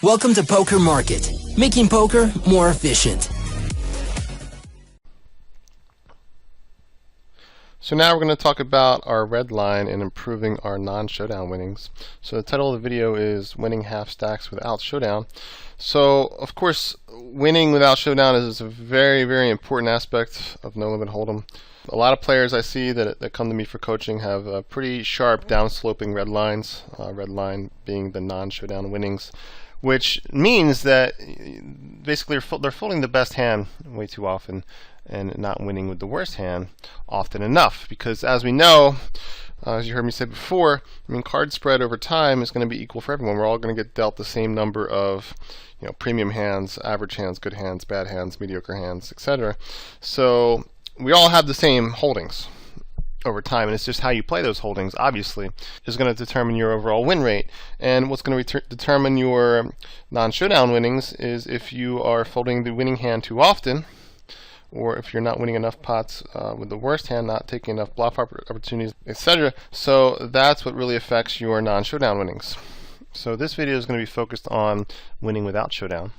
Welcome to Poker Market, making poker more efficient. So now we're going to talk about our red line and improving our non-showdown winnings. So the title of the video is Winning Half Stacks Without Showdown. So of course, winning without showdown is a very, very important aspect of no limit hold'em. A lot of players I see that come to me for coaching have pretty sharp downsloping red lines, red line being the non-showdown winnings, which means that basically they're folding the best hand way too often and not winning with the worst hand often enough. Because as we know, as you heard me say before, I mean, card spread over time is going to be equal for everyone. We're all going to get dealt the same number of premium hands, average hands, good hands, bad hands, mediocre hands, etc. So we all have the same holdings over time, and it's just how you play those holdings, obviously, is going to determine your overall win rate. And what's going to determine your non-showdown winnings is if you are folding the winning hand too often, or if you're not winning enough pots with the worst hand, not taking enough bluff opportunities, etc. So that's what really affects your non-showdown winnings. So this video is going to be focused on winning without showdown.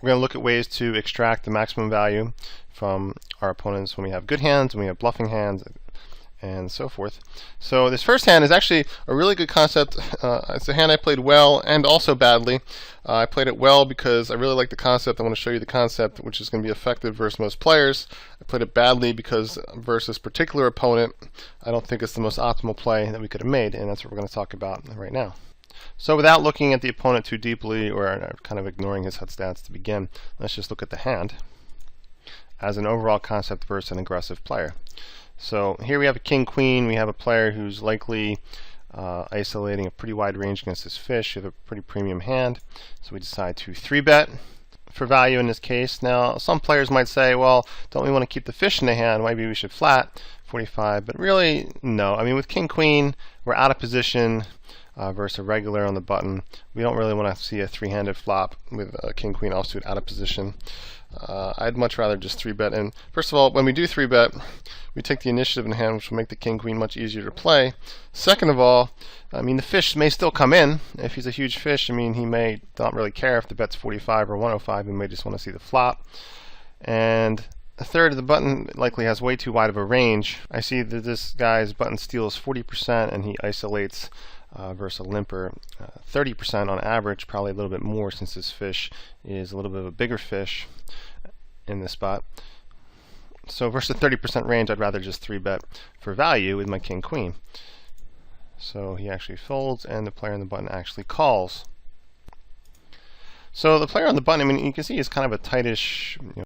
We're going to look at ways to extract the maximum value from our opponents when we have good hands, when we have bluffing hands, and so forth. So this first hand is actually a really good concept. It's a hand I played well and also badly. I played it well because I really like the concept. I want to show you the concept, which is going to be effective versus most players. I played it badly because versus particular opponent, I don't think it's the most optimal play that we could have made, and that's what we're going to talk about right now. So without looking at the opponent too deeply or kind of ignoring his HUD stats to begin, let's just look at the hand as an overall concept versus an aggressive player. So here we have a king-queen. We have a player who's likely isolating a pretty wide range against his fish. You have a pretty premium hand. So we decide to 3-bet for value in this case. Now, some players might say, well, don't we want to keep the fish in the hand? Maybe we should flat 45. But really, no. I mean, with king-queen, we're out of position versus a regular on the button. We don't really want to see a three-handed flop with a king-queen offsuit out of position. I'd much rather just 3-bet. And first of all, when we do 3-bet, we take the initiative in hand, which will make the king-queen much easier to play. Second of all, I mean, the fish may still come in. If he's a huge fish, I mean, he may not really care if the bet's 45 or 105. He may just want to see the flop. And a third of the button likely has way too wide of a range. I see that this guy's button steal is 40%, and he isolates versus a limper 30% on average, probably a little bit more since this fish is a little bit of a bigger fish in this spot. So versus the 30% range, I'd rather just 3-bet for value with my king-queen. So he actually folds, and the player on the button actually calls. So the player on the button, I mean, you can see he's kind of a tightish